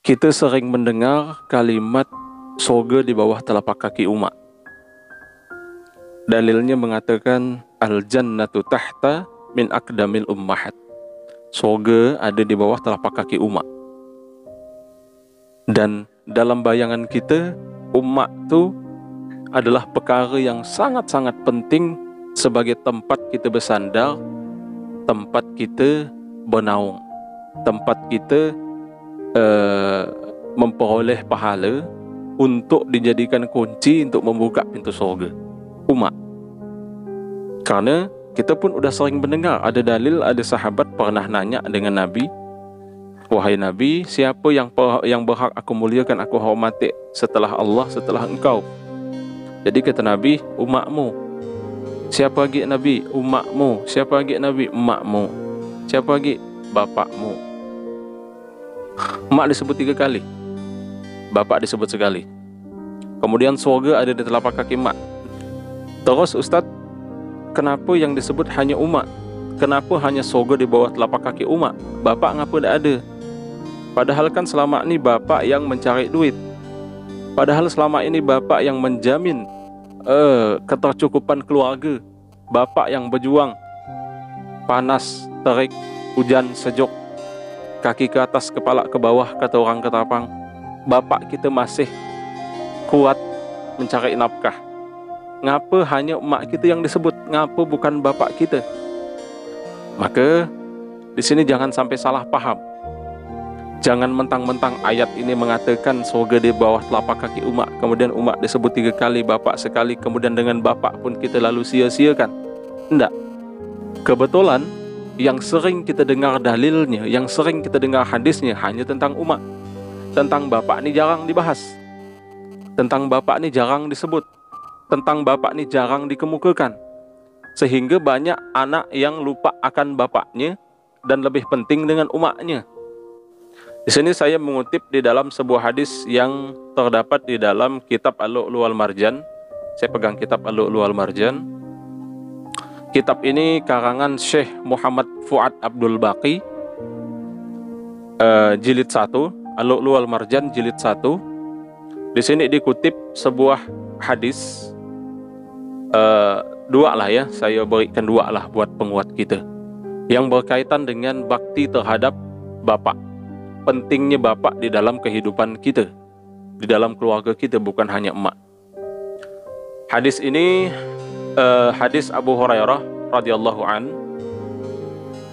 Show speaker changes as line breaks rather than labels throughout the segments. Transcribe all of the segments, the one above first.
Kita sering mendengar kalimat surga di bawah telapak kaki umat. Dalilnya mengatakan al-jannatu tahta min aqdamil ummahat. Surga ada di bawah telapak kaki umat. Dan dalam bayangan kita, umat itu adalah perkara yang sangat-sangat penting sebagai tempat kita bersandar, tempat kita bernaung, tempat kita memperoleh pahala untuk dijadikan kunci untuk membuka pintu surga. Umat. Karena kita pun sudah sering mendengar ada dalil, ada sahabat pernah nanya dengan Nabi, "Wahai Nabi, siapa yang berhak aku muliakan, aku hormati setelah Allah, setelah engkau?" Jadi kata Nabi, umatmu. Siapa lagi Nabi? Umatmu. Siapa lagi Nabi? Emakmu. Siapa lagi? Bapakmu. Emak disebut 3 kali, bapak disebut sekali. Kemudian surga ada di telapak kaki emak. Terus Ustaz, kenapa yang disebut hanya umat? Kenapa hanya surga di bawah telapak kaki umat? Bapak ngapa tak ada? Padahal kan selama ini bapak yang mencari duit. Padahal selama ini bapak yang menjamin ketercukupan keluarga. Bapak yang berjuang, panas, terik, hujan, sejuk, kaki ke atas, kepala ke bawah, kata orang Ketapang. Bapak kita masih kuat mencari nafkah. Ngapa hanya emak kita yang disebut? Ngapa bukan bapak kita? Maka di sini jangan sampai salah paham. Jangan mentang-mentang ayat ini mengatakan surga di bawah telapak kaki umat, kemudian umat disebut 3 kali, bapak sekali, kemudian dengan bapak pun kita lalu sia-siakan. Tidak. Kebetulan yang sering kita dengar dalilnya, yang sering kita dengar hadisnya hanya tentang umat. Tentang bapak ini jarang dibahas. Tentang bapak ini jarang disebut. Tentang bapak ini jarang dikemukakan. Sehingga banyak anak yang lupa akan bapaknya dan lebih penting dengan umatnya. Di sini saya mengutip di dalam sebuah hadis yang terdapat di dalam kitab Al-Lu'lu' wal Marjan. Saya pegang kitab Al-Lu'lu' wal Marjan. Kitab ini karangan Syekh Muhammad Fuad Abdul Baqi, jilid 1, Al-Lu'lu' wal Marjan jilid 1. Di sini dikutip sebuah hadis, 2 lah ya, saya berikan 2 lah buat penguat kita, yang berkaitan dengan bakti terhadap bapak. Pentingnya bapak di dalam kehidupan kita, di dalam keluarga kita, bukan hanya emak. Hadis ini hadis Abu Hurairah radhiyallahu an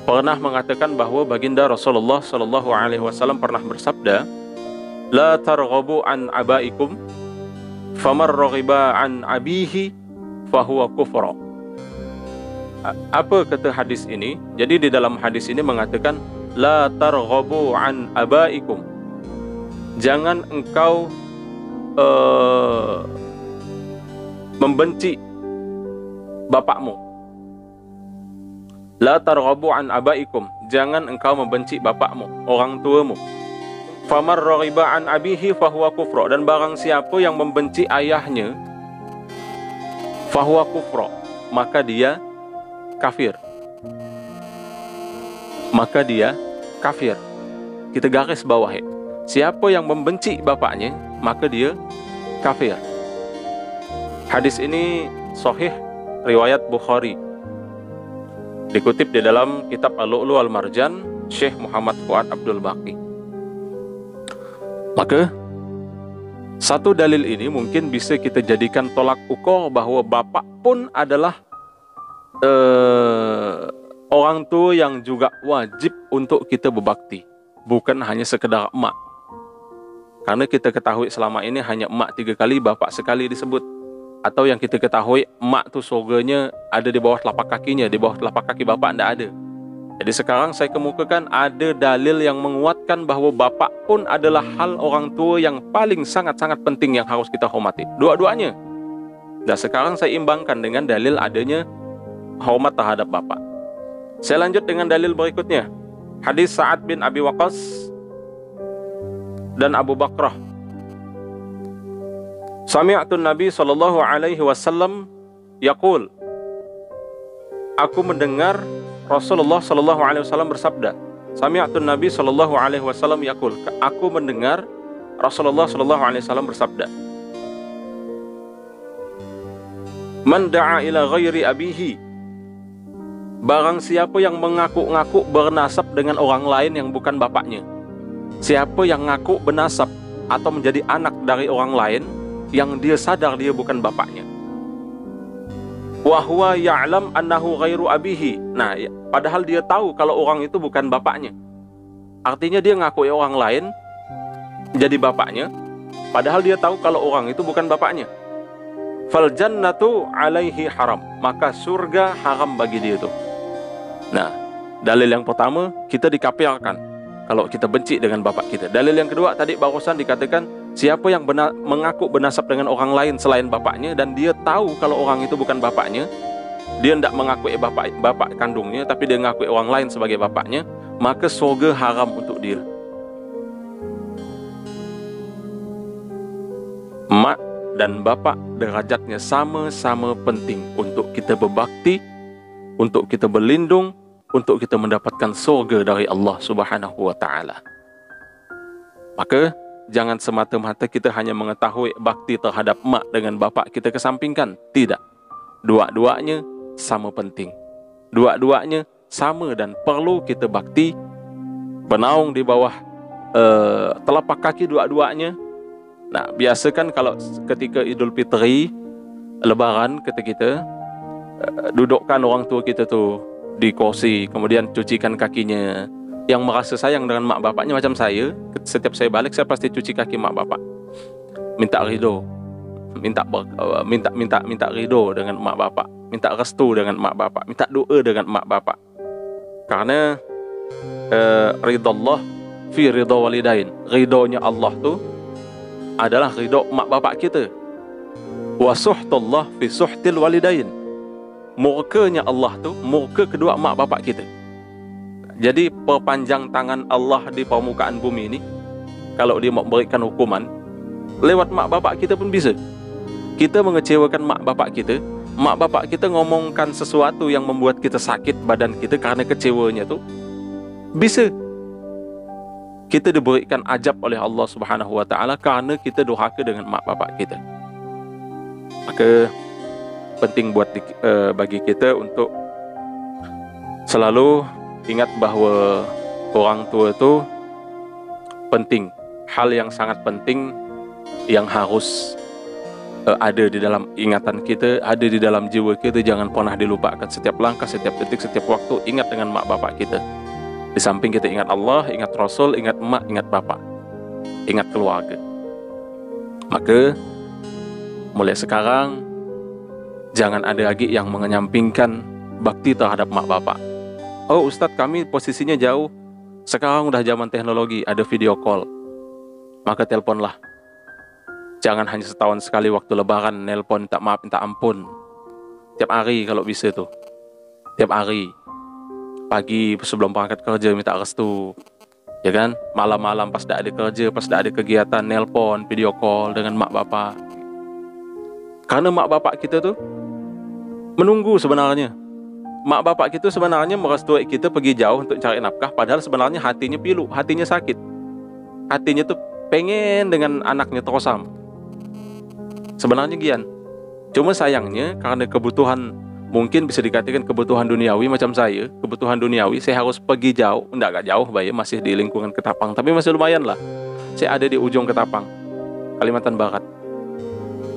pernah mengatakan bahwa baginda Rasulullah sallallahu alaihi wasallam pernah bersabda, "La targhabu an abaikum, famar raghiba an abihi fahuwa kufra." Apa kata hadis ini? Jadi di dalam hadis ini mengatakan, la targhabu an abaikum, jangan engkau membenci bapakmu. La targhabu an abaikum, jangan engkau membenci bapakmu, orang tuamu. Famar raghiba an abihi fahuwa kufra, dan barang siapa yang membenci ayahnya, fahuwa kufra, maka dia kafir. Maka dia kafir. Kita garis bawahi, siapa yang membenci bapaknya, maka dia kafir. Hadis ini sahih, riwayat Bukhari. Dikutip di dalam kitab Al-Lu'lu' wal Marjan, Syekh Muhammad Fuad Abdul Baqi. Maka satu dalil ini mungkin bisa kita jadikan tolak ukur bahwa bapak pun adalah orang tua yang juga wajib untuk kita berbakti, bukan hanya sekedar emak. Karena kita ketahui selama ini hanya emak 3 kali, bapak sekali disebut. Atau yang kita ketahui, emak tu surganya ada di bawah telapak kakinya, di bawah telapak kaki bapak tidak ada. Jadi sekarang saya kemukakan ada dalil yang menguatkan bahwa bapak pun adalah hal orang tua yang paling sangat-sangat penting yang harus kita hormati. Dua-duanya. Dan sekarang saya imbangkan dengan dalil adanya hormat terhadap bapak. Saya lanjut dengan dalil berikutnya. Hadis Sa'ad bin Abi Waqqas dan Abu Bakrah. Sami'atun Nabi sallallahu alaihi wasallam yaqul, aku mendengar Rasulullah sallallahu alaihi wasallam bersabda, Sami'tu Nabi sallallahu alaihi wasallam yaqul, aku mendengar Rasulullah sallallahu alaihi wasallam bersabda, Man da'a ila ghairi abihi, barang siapa yang mengaku-ngaku bernasab dengan orang lain yang bukan bapaknya. Siapa yang ngaku bernasab atau menjadi anak dari orang lain yang dia sadar dia bukan bapaknya. Wa huwa ya'lam annahu ghairu abihi. Nah, padahal dia tahu kalau orang itu bukan bapaknya. Artinya dia ngaku orang lain jadi bapaknya, padahal dia tahu kalau orang itu bukan bapaknya. Fal jannatu alaihi haram, maka surga haram bagi dia itu. Nah, dalil yang pertama, kita dikafirkan kalau kita benci dengan bapak kita. Dalil yang kedua tadi barusan dikatakan, siapa yang mengaku bernasab dengan orang lain selain bapaknya dan dia tahu kalau orang itu bukan bapaknya, dia tidak mengakui bapak kandungnya, tapi dia mengakui orang lain sebagai bapaknya, maka surga haram untuk dia. Mak dan bapak derajatnya sama-sama penting untuk kita berbakti, untuk kita berlindung, untuk kita mendapatkan surga dari Allah Subhanahu wa ta'ala. Maka jangan semata-mata kita hanya mengetahui bakti terhadap mak dengan bapak kita kesampingkan. Tidak. Dua-duanya sama penting. Dua-duanya sama dan perlu kita bakti, bernaung di bawah telapak kaki dua-duanya. Nah, biasa kan kalau ketika Idul Fitri, Lebaran, kita dudukkan orang tua kita tu di kursi, kemudian cucikan kakinya. Yang merasa sayang dengan mak bapaknya macam saya, setiap saya balik saya pasti cuci kaki mak bapak. Minta ridho, minta ridho dengan mak bapak, minta restu dengan mak bapak, minta doa dengan mak bapak. Karena ridho Allah fi ridho walidain. Ridhonya Allah tu adalah ridho mak bapak kita. Wa suhtullah fi suhtil walidain. Murkanya Allah tu murka kedua mak bapak kita. Jadi perpanjang tangan Allah di permukaan bumi ini, kalau dia mau berikan hukuman, lewat mak bapak kita pun bisa. Kita mengecewakan mak bapak kita ngomongkan sesuatu yang membuat kita sakit badan kita karena kecewanya tu, bisa. Kita diberikan ajab oleh Allah Subhanahu wa ta'ala karena kita durhaka dengan mak bapak kita. Maka penting bagi kita untuk selalu ingat bahawa orang tua itu penting. Hal yang sangat penting yang harus ada di dalam ingatan kita, ada di dalam jiwa kita. Jangan pernah dilupakan. Setiap langkah, setiap detik, setiap waktu ingat dengan mak bapak kita. Di samping kita ingat Allah, ingat Rasul, ingat emak, ingat bapak, ingat keluarga. Maka mulai sekarang jangan ada lagi yang menyampingkan bakti terhadap mak bapak. Oh Ustadz, kami posisinya jauh. Sekarang udah zaman teknologi, ada video call, maka teleponlah. Jangan hanya setahun sekali waktu lebaran nelpon minta maaf, minta ampun. Tiap hari kalau bisa tuh. Tiap hari. Pagi sebelum berangkat kerja minta restu, ya kan? Malam-malam pas dah ada kerja, pas dah ada kegiatan, nelpon, video call dengan mak bapak. Karena mak bapak kita tuh menunggu sebenarnya. Mak bapak kita sebenarnya merestui kita pergi jauh untuk cari nafkah, padahal sebenarnya hatinya pilu, hatinya sakit. Hatinya tuh pengen dengan anaknya terosam. Sebenarnya gian. Cuma sayangnya karena kebutuhan, mungkin bisa dikatakan kebutuhan duniawi macam saya, kebutuhan duniawi, saya harus pergi jauh, agak jauh bayar, masih di lingkungan Ketapang, tapi masih lumayan lah. Saya ada di ujung Ketapang, Kalimantan Barat,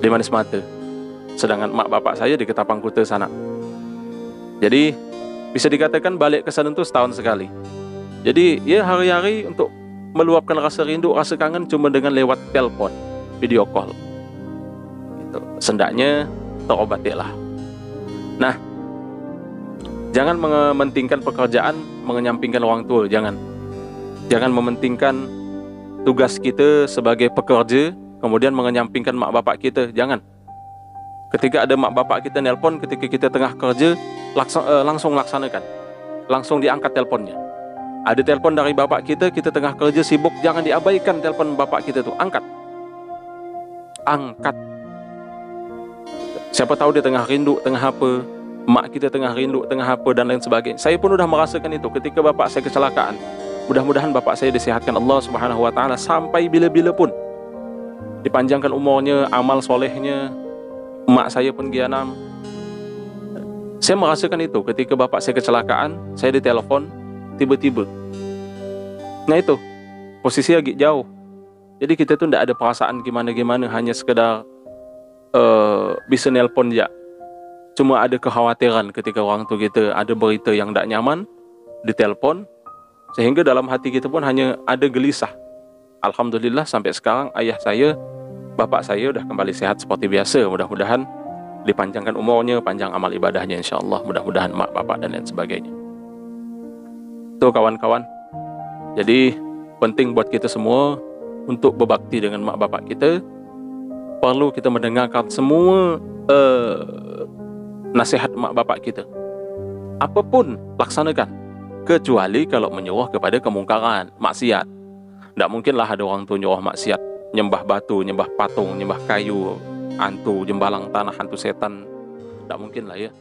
di Manis Mata. Sedangkan mak bapak saya di Ketapang Kuta sana. Jadi bisa dikatakan balik ke sana itu setahun sekali. Jadi ya hari-hari untuk meluapkan rasa rindu, rasa kangen cuma dengan lewat telepon, video call. Gitu. Sendaknya terobatilah. Nah, jangan mementingkan pekerjaan, menyampingkan orang tua. Jangan mementingkan tugas kita sebagai pekerja, kemudian menyampingkan mak bapak kita. Jangan. Ketika ada mak bapak kita nelpon, ketika kita tengah kerja, langsung laksanakan. Langsung diangkat teleponnya. Ada telepon dari bapak kita tengah kerja sibuk, jangan diabaikan telepon bapak kita tuh. Angkat. Siapa tahu dia tengah rindu, tengah apa, mak kita tengah rindu, tengah apa dan lain sebagainya. Saya pun sudah merasakan itu ketika bapak saya kecelakaan. Mudah-mudahan bapak saya disehatkan Allah Subhanahu wa taala sampai bila-bila pun. Dipanjangkan umurnya, amal solehnya. Emak saya pun gianam. Saya merasakan itu ketika bapak saya kecelakaan, saya ditelepon tiba-tiba. Nah itu, posisi agak jauh. Jadi kita tuh tidak ada perasaan gimana-gimana, hanya sekedar bisa nelpon aja. Cuma ada kekhawatiran ketika orang tuh kita ada berita yang tidak nyaman, ditelepon, sehingga dalam hati kita pun hanya ada gelisah. Alhamdulillah sampai sekarang ayah saya, bapak saya udah kembali sehat seperti biasa. Mudah-mudahan dipanjangkan umurnya, panjang amal ibadahnya insyaAllah. Mudah-mudahan mak, bapak dan lain sebagainya. Tuh kawan-kawan, jadi penting buat kita semua untuk berbakti dengan mak bapak kita. Perlu kita mendengarkan semua nasihat mak bapak kita. Apapun laksanakan, kecuali kalau menyuruh kepada kemungkaran, maksiat. Tidak mungkinlah ada orang tu nyuruh maksiat, nyembah batu, nyembah patung, nyembah kayu, hantu, jembalang tanah, hantu setan. Tak mungkin lah ya.